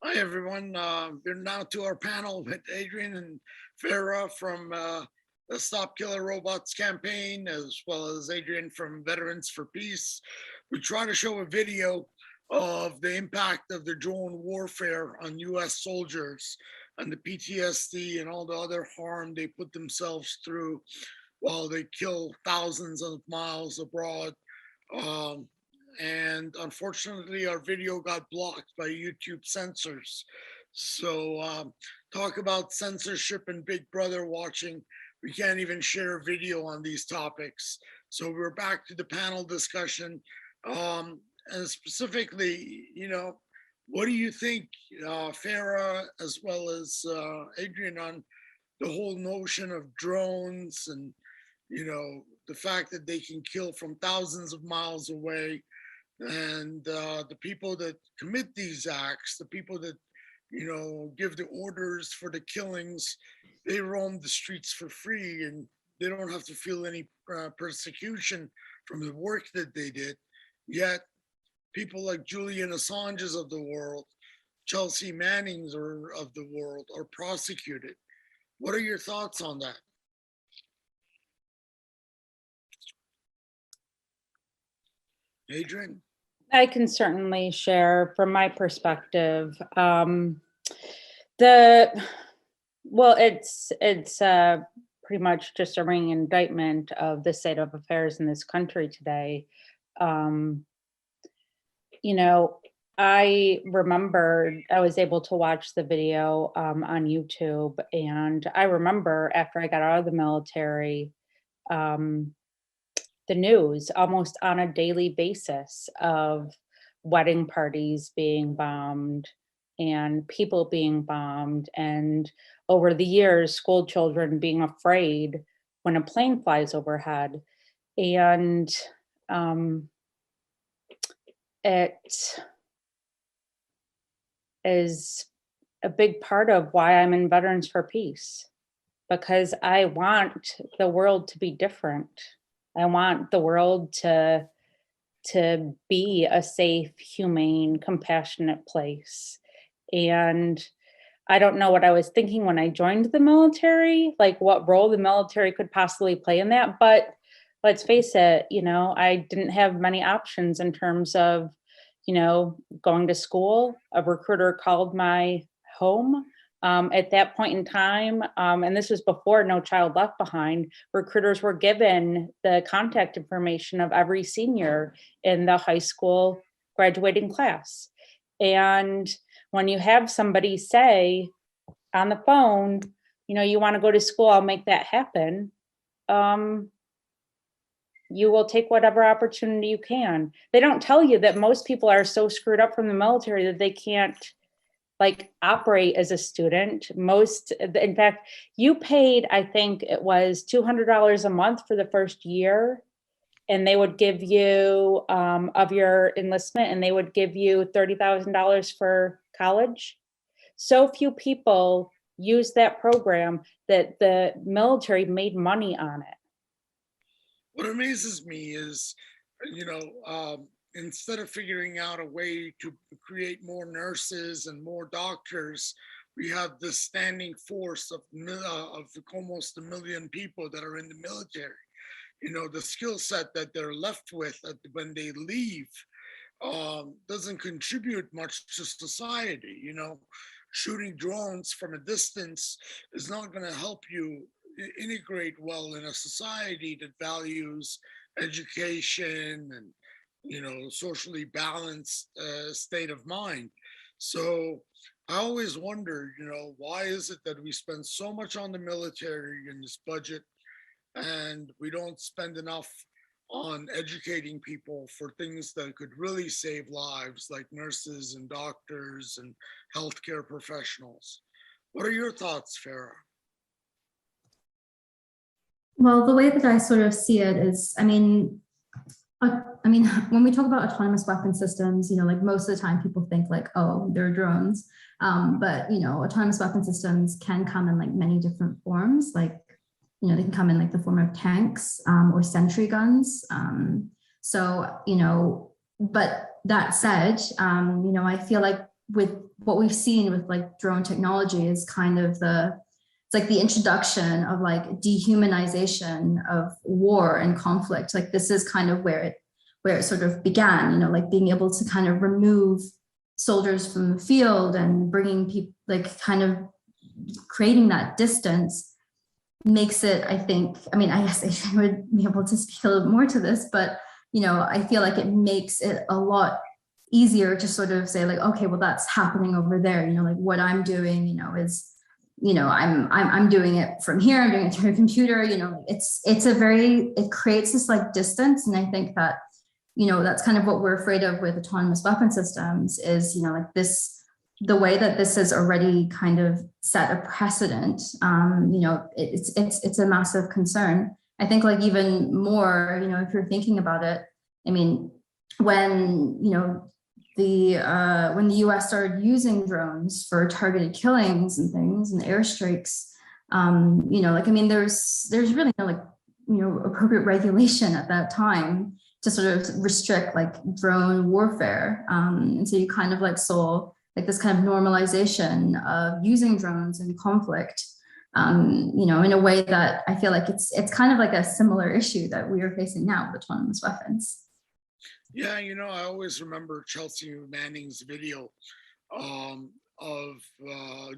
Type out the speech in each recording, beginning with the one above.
Hi, everyone. We're now to our panel with Adrienne and Farah from the Stop Killer Robots campaign, as well as Adrienne from Veterans for Peace. We try to show a video of the impact of the drone warfare on US soldiers and the PTSD and all the other harm they put themselves through while they kill thousands of miles abroad. Um, and unfortunately, our video got blocked by YouTube censors. So, talk about censorship and Big Brother watching. We can't even share a video on these topics. So, we're back to the panel discussion. And specifically, what do you think, Farah, as well as Adrienne, on the whole notion of drones and the fact that they can kill from thousands of miles away, and the people that commit these acts, the people that give the orders for the killings, they roam the streets for free and they don't have to feel any persecution from the work that they did. Yet people like Julian Assange's of the world, Chelsea Manning's of the world are prosecuted. What are your thoughts on that? Adrienne? I can certainly share from my perspective. It's pretty much just a ringing indictment of the state of affairs in this country today. I remember I was able to watch the video on YouTube, and I remember after I got out of the military, the news almost on a daily basis of wedding parties being bombed and people being bombed, and over the years, school children being afraid when a plane flies overhead. And it is a big part of why I'm in Veterans for Peace, because I want the world to be different. I want the world to be a safe, humane, compassionate place. And I don't know what I was thinking when I joined the military, like what role the military could possibly play in that. But let's face it, I didn't have many options in terms of, going to school. A recruiter called my home. At that point in time, and this was before No Child Left Behind, recruiters were given the contact information of every senior in the high school graduating class. And when you have somebody say on the phone, you want to go to school, I'll make that happen. You will take whatever opportunity you can. They don't tell you that most people are so screwed up from the military that they can't operate as a student. In fact, you paid, I think it was $200 a month for the first year, and they would give you of your enlistment, and they would give you $30,000 for college. So few people use that program that the military made money on it. What amazes me is, instead of figuring out a way to create more nurses and more doctors, we have this standing force of almost 1 million people that are in the military. The skill set that they're left with when they leave doesn't contribute much to society. Shooting drones from a distance is not going to help you integrate well in a society that values education and socially balanced state of mind. So I always wonder, why is it that we spend so much on the military in this budget and we don't spend enough on educating people for things that could really save lives, like nurses and doctors and healthcare professionals? What are your thoughts, Farah? Well, the way that I sort of see it is, when we talk about autonomous weapon systems, most of the time people think oh, they're drones. But, autonomous weapon systems can come in many different forms. They can come in the form of tanks or sentry guns. But that said, I feel like with what we've seen with like drone technology is kind of it's like the introduction of like dehumanization of war and conflict. Like this is kind of where it sort of began, you know, like being able to kind of remove soldiers from the field and bringing people, like kind of creating that distance makes it, I think, I mean, I guess Adrienne would be able to speak a little more to this, but, you know, I feel like it makes it a lot easier to sort of say like, okay, well, that's happening over there, you know, like what I'm doing, you know, is, you know, I'm doing it from here, I'm doing it through a computer, you know, it creates this like distance. And I think that, you know, that's kind of what we're afraid of with autonomous weapon systems is, you know, like the way that this has already kind of set a precedent, you know, it's a massive concern. I think like even more, you know, if you're thinking about it, I mean, when, you know, when the US started using drones for targeted killings and things and airstrikes, you know, like, I mean, there's really no like, you know, appropriate regulation at that time to sort of restrict like drone warfare. And so you kind of like saw like this kind of normalization of using drones in conflict, you know, in a way that I feel like it's kind of like a similar issue that we are facing now with autonomous weapons. Yeah, you know, I always remember Chelsea Manning's video of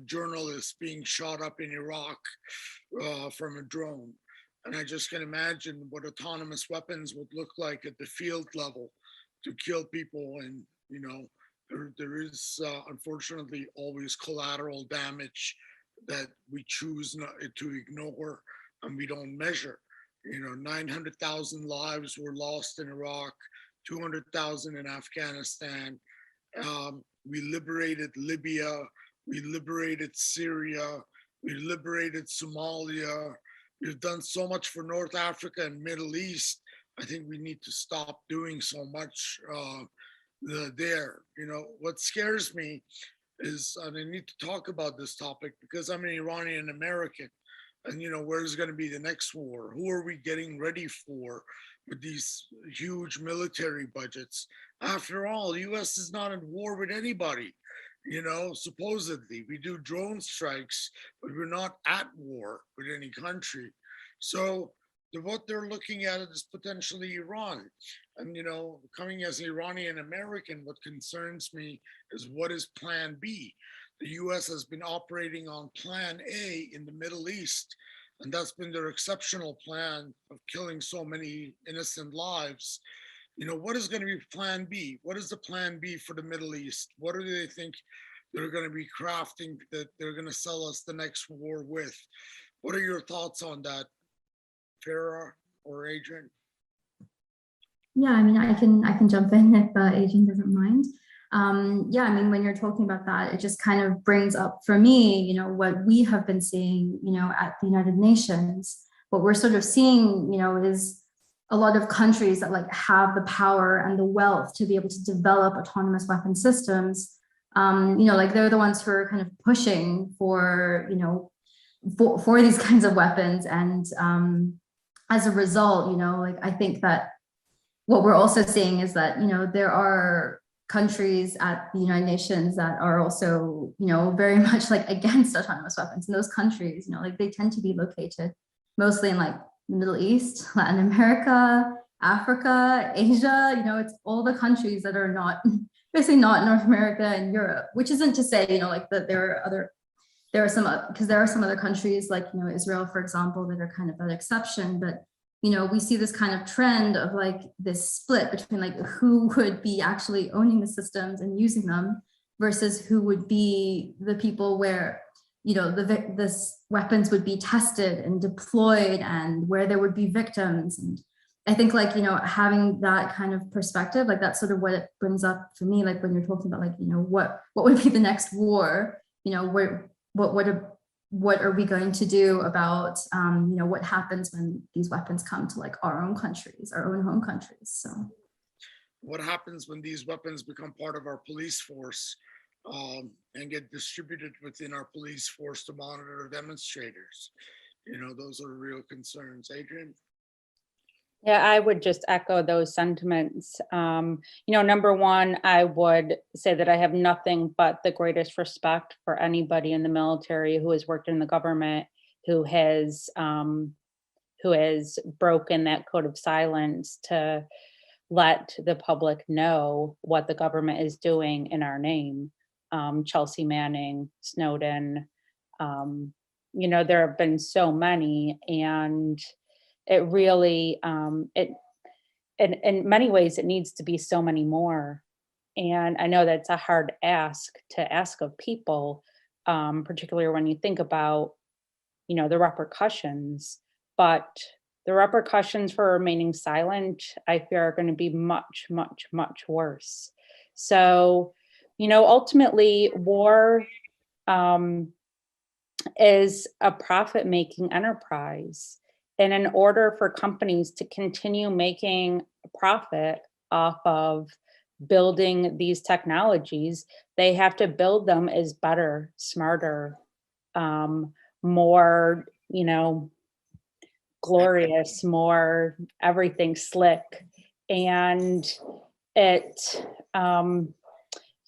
journalists being shot up in Iraq from a drone. And I just can imagine what autonomous weapons would look like at the field level to kill people. And, you know, there is unfortunately always collateral damage that we choose not to ignore and we don't measure. You know, 900,000 lives were lost in Iraq, 200,000 in Afghanistan. We liberated Libya, we liberated Syria, we liberated Somalia. We've done so much for North Africa and Middle East. I think we need to stop doing so much there. You know, what scares me is, and I need to talk about this topic because I'm an Iranian American. And, you know, where's going to be the next war? Who are we getting ready for with these huge military budgets? After all, the US is not in war with anybody. You know, supposedly we do drone strikes, but we're not at war with any country. So what they're looking at is potentially Iran. And, you know, coming as an Iranian American, what concerns me is what is plan B? The US has been operating on plan A in the Middle East, and that's been their exceptional plan of killing so many innocent lives. You know, what is going to be plan B? What is the plan B for the Middle East? What do they think they're going to be crafting that they're going to sell us the next war with? What are your thoughts on that, Farah or Adrienne? Yeah, I mean, I can jump in if Adrienne doesn't mind. Yeah, I mean, when you're talking about that, it just kind of brings up for me, you know, what we have been seeing, you know, at the United Nations. What we're sort of seeing, you know, is a lot of countries that like have the power and the wealth to be able to develop autonomous weapon systems. You know, like they're the ones who are kind of pushing for, you know, for these kinds of weapons. And as a result, you know, like I think that what we're also seeing is that, you know, there are countries at the United Nations that are also, you know, very much like against autonomous weapons. And those countries, you know, like they tend to be located mostly in like the Middle East, Latin America, Africa, Asia, you know, it's all the countries that are not, basically not North America and Europe, which isn't to say, you know, like that there are some, because there are some other countries like, you know, Israel, for example, that are kind of that exception, but you know, we see this kind of trend of like this split between like who would be actually owning the systems and using them versus who would be the people where, you know, this weapons would be tested and deployed and where there would be victims. And I think like, you know, having that kind of perspective, like that's sort of what it brings up for me, like when you're talking about like, you know, what would be the next war, you know, what are we going to do about, you know, what happens when these weapons come to like our own countries, our own home countries? So what happens when these weapons become part of our police force and get distributed within our police force to monitor demonstrators? You know, those are real concerns. Adrienne? Yeah, I would just echo those sentiments. Number one, I would say that I have nothing but the greatest respect for anybody in the military who has worked in the government, who has broken that code of silence to let the public know what the government is doing in our name. Chelsea Manning, Snowden, there have been so many, and it really, in many ways, it needs to be so many more. And I know that's a hard ask to ask of people, particularly when you think about, the repercussions. But the repercussions for remaining silent, I fear, are going to be much, much, much worse. So, ultimately, war um, is a profit making enterprise. And in order for companies to continue making a profit off of building these technologies, they have to build them as better, smarter, um, more, glorious, more everything slick. And it,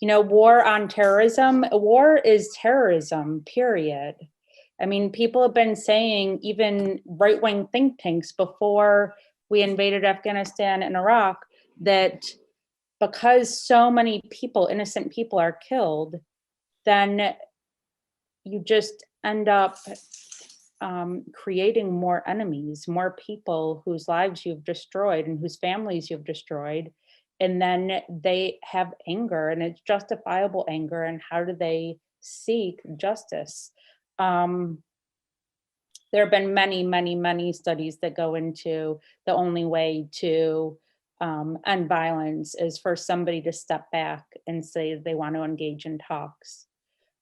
war on terrorism, war is terrorism, period. I mean, people have been saying, even right wing think tanks before we invaded Afghanistan and Iraq, that because so many people, innocent people, are killed, then you just end up creating more enemies, more people whose lives you've destroyed and whose families you've destroyed. And then they have anger, and it's justifiable anger. And how do they seek justice? Um, there have been many, many, many studies that go into the only way to end violence is for somebody to step back and say they want to engage in talks.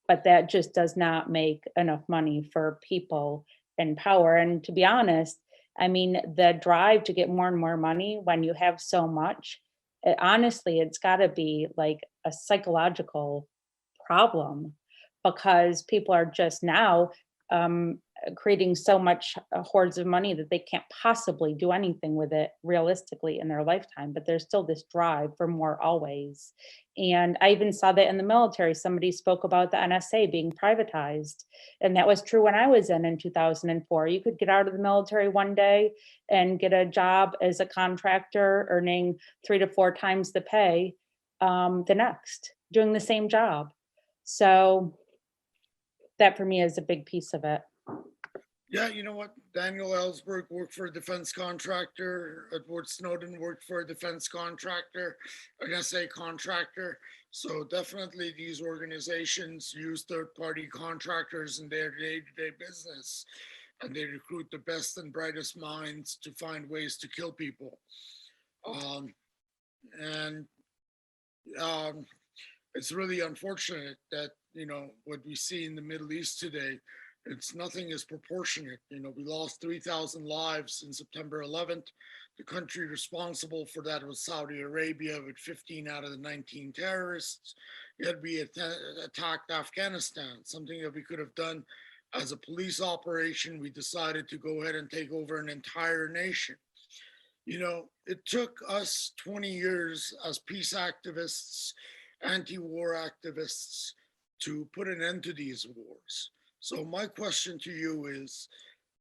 But that just does not make enough money for people in power. And to be honest, I mean, the drive to get more and more money when you have so much, honestly, it's got to be like a psychological problem, because people are just now um, creating so much hordes of money that they can't possibly do anything with it realistically in their lifetime. But there's still this drive for more always. And I even saw that in the military. Somebody spoke about the NSA being privatized. And that was true when I was in 2004. You could get out of the military one day and get a job as a contractor earning 3 to 4 times the pay the next, doing the same job. So that for me is a big piece of it. Yeah, you know what? Daniel Ellsberg worked for a defense contractor. Edward Snowden worked for a defense contractor, an SA contractor. So definitely these organizations use third-party contractors in their day-to-day business, and they recruit the best and brightest minds to find ways to kill people. Um, and um, it's really unfortunate that, what we see in the Middle East today, it's nothing is proportionate. We lost 3,000 lives in September 11th. The country responsible for that was Saudi Arabia, with 15 out of the 19 terrorists. Yet we attacked Afghanistan, something that we could have done as a police operation. We decided to go ahead and take over an entire nation. It took us 20 years as peace activists, anti-war activists, to put an end to these wars. So my question to you is,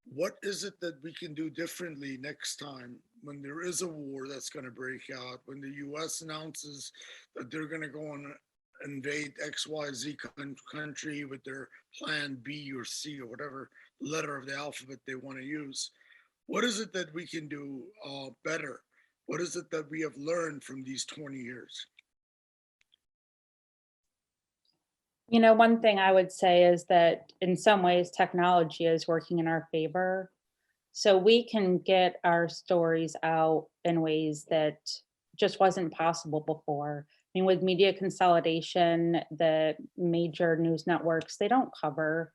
what is it that we can do differently next time when there is a war that's going to break out, when the US announces that they're going to go and invade XYZ country with their plan B or C or whatever letter of the alphabet they want to use? What is it that we can do better? What is it that we have learned from these 20 years? One thing I would say is that in some ways, technology is working in our favor. So we can get our stories out in ways that just wasn't possible before. I mean, with media consolidation, the major news networks, they don't cover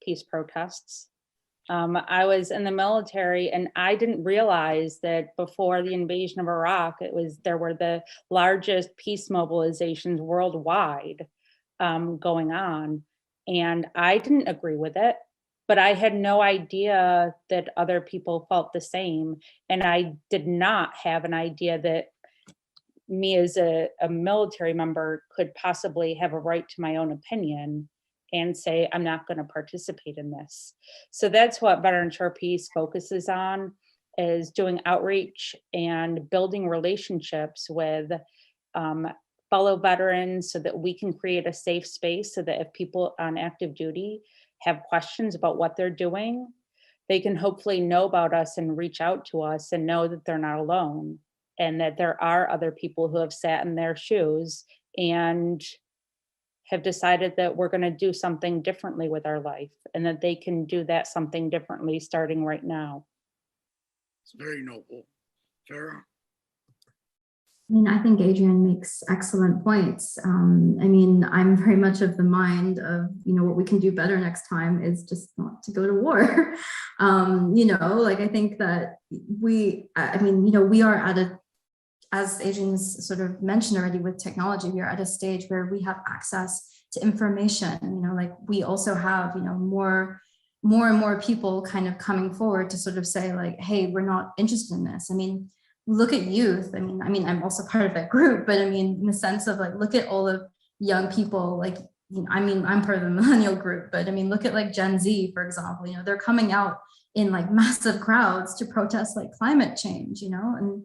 peace protests. I was in the military, and I didn't realize that before the invasion of Iraq, there were the largest peace mobilizations worldwide going on, and I didn't agree with it. but I had no idea that other people felt the same. And I did not have an idea that me as a military member could possibly have a right to my own opinion and say, I'm not going to participate in this. So that's what Veterans for Peace focuses on, is doing outreach and building relationships with um, fellow veterans so that we can create a safe space so that if people on active duty have questions about what they're doing, they can hopefully know about us and reach out to us and know that they're not alone and that there are other people who have sat in their shoes and have decided that we're going to do something differently with our life and that they can do that something differently starting right now. It's very noble. Farah? I mean, I think Adrienne makes excellent points. I mean, I'm very much of the mind of, what we can do better next time is just not to go to war. Like I think that we are at a, as Adrienne's sort of mentioned already with technology, we are at a stage where we have access to information, like we also have, more and more people kind of coming forward to sort of say like, hey, we're not interested in this. I mean, look at youth. I mean, I'm also part of that group, but I mean, in the sense of like, look at all of young people, like, I'm part of the millennial group, but I mean, look at like Gen Z, for example, they're coming out in like massive crowds to protest like climate change, and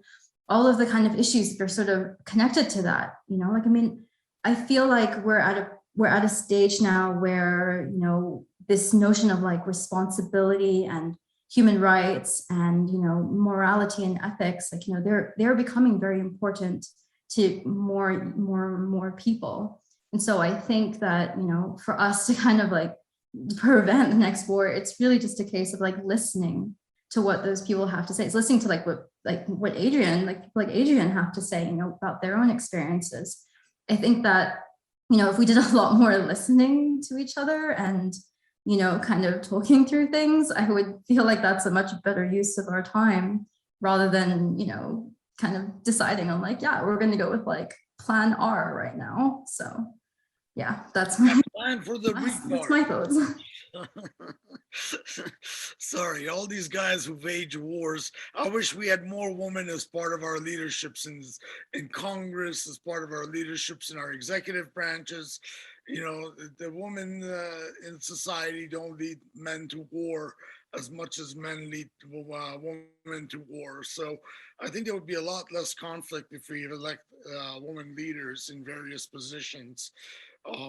all of the kind of issues that are sort of connected to that, like, I mean, I feel like we're at a stage now where, this notion of like responsibility and human rights and morality and ethics, like they're becoming very important to more people. And so I think that for us to kind of like prevent the next war, it's really just a case of like listening to what those people have to say. It's listening to what Adrienne have to say about their own experiences. I think that if we did a lot more listening to each other and kind of talking through things, I would feel like that's a much better use of our time rather than, kind of deciding on like, yeah, we're going to go with like plan R right now. So yeah, that's my Plan for the that's my thoughts. Sorry, all these guys who've waged wars. I wish we had more women as part of our leaderships in Congress, as part of our leaderships in our executive branches. The women in society don't lead men to war as much as men lead women to war. So I think there would be a lot less conflict if we elect women leaders in various positions.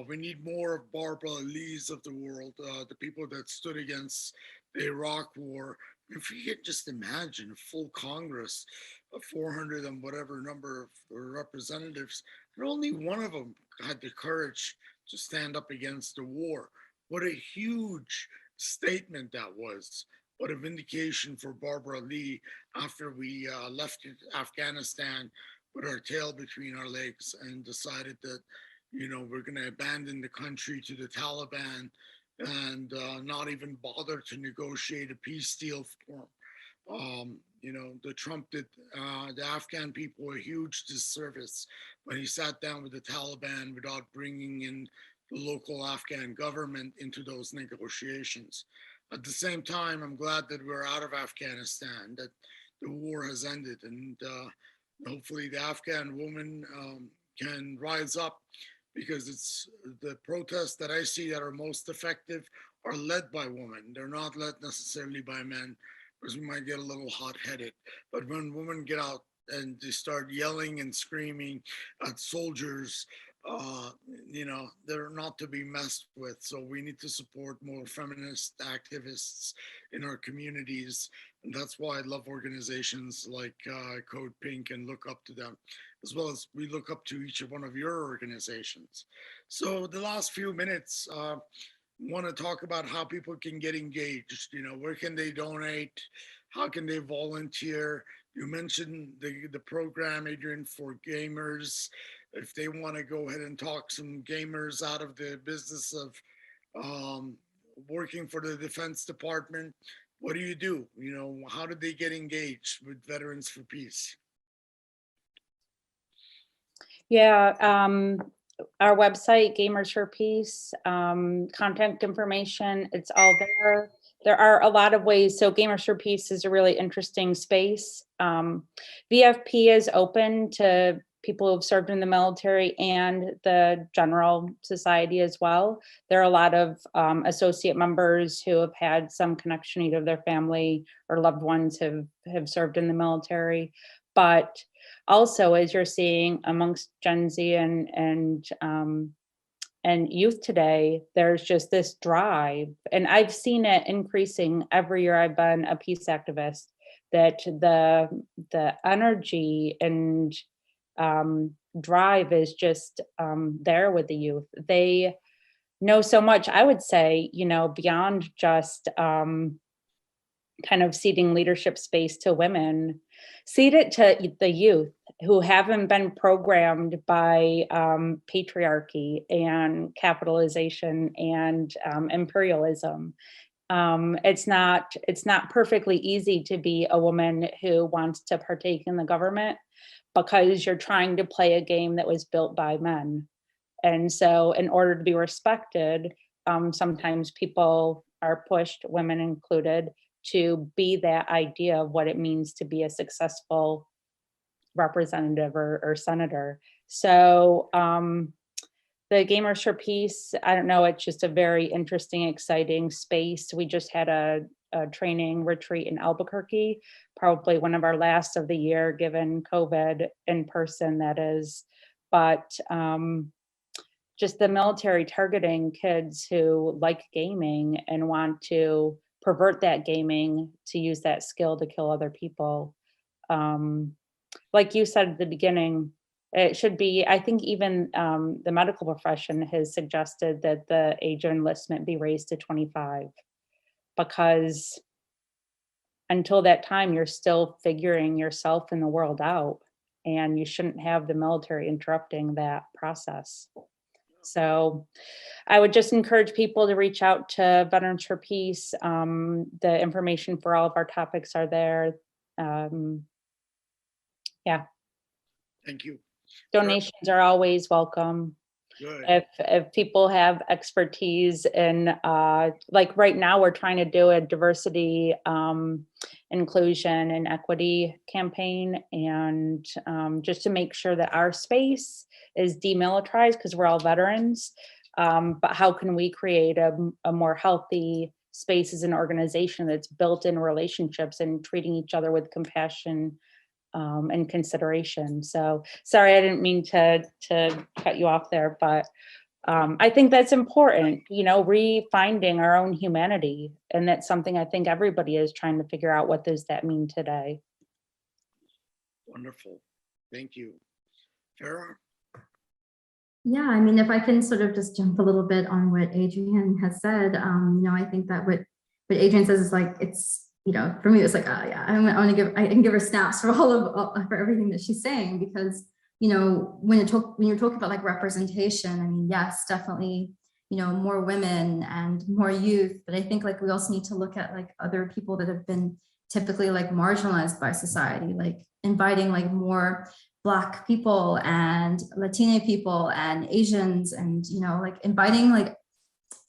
We need more of Barbara Lee's of the world, the people that stood against the Iraq War. If you could just imagine a full Congress of 400 and whatever number of representatives, and only one of them had the courage to stand up against the war. What a huge statement that was. What a vindication for Barbara Lee after we left Afghanistan with our tail between our legs and decided that we're going to abandon the country to the Taliban and not even bother to negotiate a peace deal for them. The Trump did the Afghan people a huge disservice when he sat down with the Taliban without bringing in the local Afghan government into those negotiations. At the same time, I'm glad that we're out of Afghanistan, that the war has ended, and hopefully the Afghan woman can rise up, because it's the protests that I see that are most effective are led by women. They're not led necessarily by men, because we might get a little hot-headed. But when women get out and they start yelling and screaming at soldiers, they're not to be messed with. So we need to support more feminist activists in our communities. And that's why I love organizations like Code Pink and look up to them, as well as we look up to each one of your organizations. So the last few minutes, want to talk about how people can get engaged. Where can they donate? How can they volunteer? You mentioned the program, Adrienne, for gamers. If they want to go ahead and talk some gamers out of the business of working for the Defense Department, what do you do? How do they get engaged with Veterans for Peace? Yeah, our website, Gamers for Peace, contact information, it's all there. there are a lot of ways. So Gamers for Peace is a really interesting space. VFP is open to people who've served in the military and the general society as well. There are a lot of associate members who have had some connection, either their family or loved ones have served in the military. But also, as you're seeing amongst Gen Z and youth today, there's just this drive, and I've seen it increasing every year I've been a peace activist, that the energy and drive is just there with the youth. They know so much, I would say, beyond just kind of ceding leadership space to women, cede it to the youth who haven't been programmed by patriarchy and capitalization and imperialism. It's not perfectly easy to be a woman who wants to partake in the government, because you're trying to play a game that was built by men. And so in order to be respected, sometimes people are pushed, women included, to be that idea of what it means to be a successful representative or senator. So the Gamers for Peace, I don't know, it's just a very interesting, exciting space. We just had a training retreat in Albuquerque, probably one of our last of the year, given COVID, in person, that is. But just the military targeting kids who like gaming and want to pervert that gaming to use that skill to kill other people. Like you said at the beginning, it should be, I think even the medical profession has suggested that the age of enlistment be raised to 25, because until that time, you're still figuring yourself and the world out, and you shouldn't have the military interrupting that process. So I would just encourage people to reach out to Veterans for Peace. The information for all of our topics are there. Yeah. Thank you. Donations are always welcome. Good. If people have expertise in, like right now, we're trying to do a diversity, inclusion and equity campaign, and just to make sure that our space is demilitarized, because we're all veterans. But how can we create a more healthy space as an organization that's built in relationships and treating each other with compassion and consideration. So sorry, I didn't mean to cut you off there, but I think that's important, refinding our own humanity. And that's something I think everybody is trying to figure out, what does that mean today? Wonderful. Thank you. Farah? Yeah, I mean, if I can sort of just jump a little bit on what Adrienne has said, I think that what Adrienne says is like, it's, for me, it's like, yeah, I can give her snaps for for everything that she's saying, because, when you're talking about like representation, I mean, yes, definitely, more women and more youth, but I think like we also need to look at like other people that have been typically like marginalized by society, like inviting like more Black people and Latina people and Asians, and, like inviting like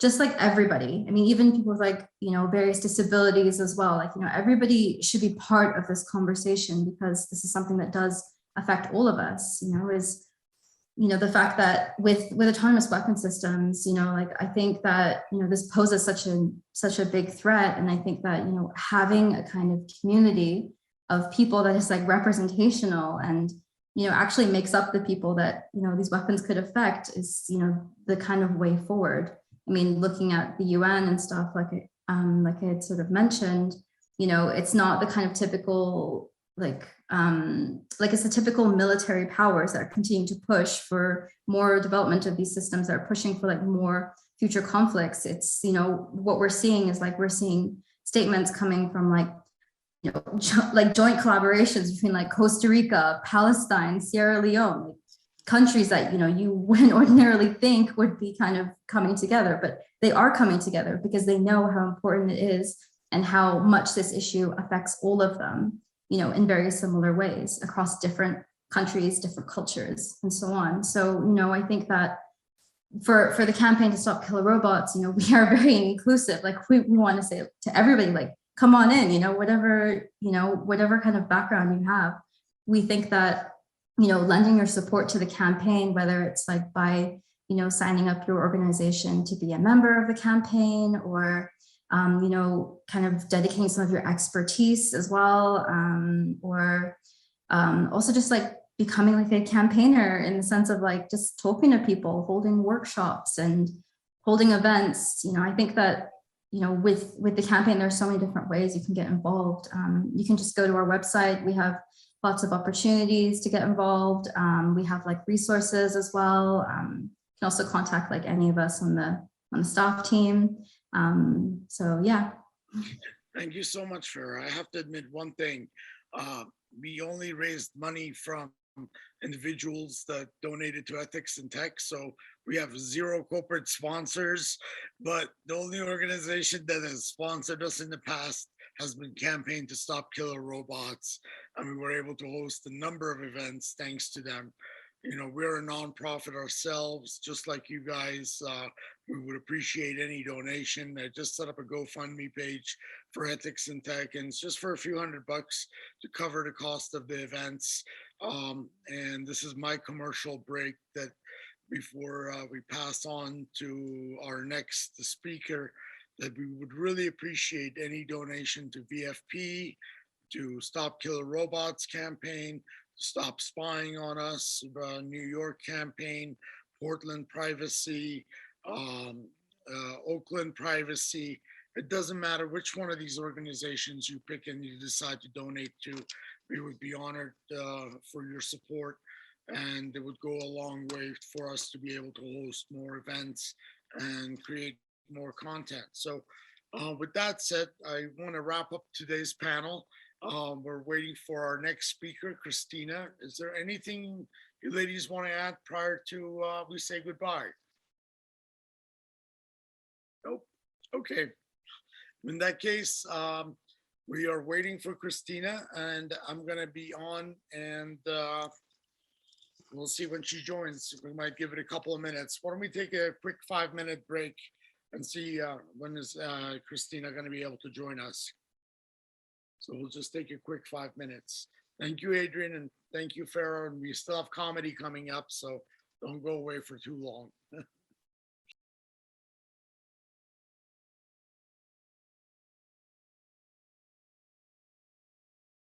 just like everybody. I mean, even people with like, various disabilities as well. Like, everybody should be part of this conversation, because this is something that does affect all of us, is, the fact that with autonomous weapon systems, like, I think that, this poses such a big threat. And I think that, having a kind of community of people that is like representational and, actually makes up the people that, these weapons could affect is, the kind of way forward. I mean, looking at the UN and stuff, like I had sort of mentioned, it's not the kind of typical, like it's the typical military powers that are continuing to push for more development of these systems, that are pushing for like more future conflicts. It's, what we're seeing is like, we're seeing statements coming from like, like joint collaborations between like Costa Rica, Palestine, Sierra Leone, like countries that, you wouldn't ordinarily think would be kind of coming together, but they are coming together because they know how important it is and how much this issue affects all of them, in very similar ways across different countries, different cultures, and so on. So, I think that, for the campaign to stop killer robots, you know, we are very inclusive. Like we want to say to everybody, like, come on in, you know, whatever kind of background you have. We think that, you know, lending your support to the campaign, whether it's like by, you know, signing up your organization to be a member of the campaign, or you know, kind of dedicating some of your expertise as well, or also just like becoming like a campaigner in the sense of like just talking to people, holding workshops and holding events. You know, I think that, you know, with the campaign, there's so many different ways you can get involved. You can just go to our website. We have lots of opportunities to get involved. We have like resources as well. You can also contact like any of us on the staff team. So yeah. Thank you so much, Farah. I have to admit one thing. We only raised money from individuals that donated to Ethics in Tech. So we have 0 corporate sponsors, but the only organization that has sponsored us in the past has been Campaign to Stop Killer Robots. And we were able to host a number of events thanks to them. You know, we're a nonprofit ourselves, just like you guys. We would appreciate any donation. I just set up a GoFundMe page for Ethics in Tech, and it's just for a few $100 to cover the cost of the events. And this is my commercial break that before we pass on to our next speaker, that we would really appreciate any donation to VFP, to Stop Killer Robots campaign, Stop Spying on Us, New York campaign, Portland Privacy, Oakland Privacy. It doesn't matter which one of these organizations you pick and you decide to donate to. We would be honored for your support, and it would go a long way for us to be able to host more events and create more content. So with that said, I want to wrap up today's panel. We're waiting for our next speaker, Christina. Is there anything you ladies want to add prior to we say goodbye? Nope. Okay. In that case, we are waiting for Christina, and I'm going to be on, and we'll see when she joins. We might give it a couple of minutes. Why don't we take a quick 5-minute break and see when is Christina going to be able to join us. So we'll just take a quick 5 minutes. Thank you, Adrienne, and thank you, Farah. And we still have comedy coming up, so don't go away for too long.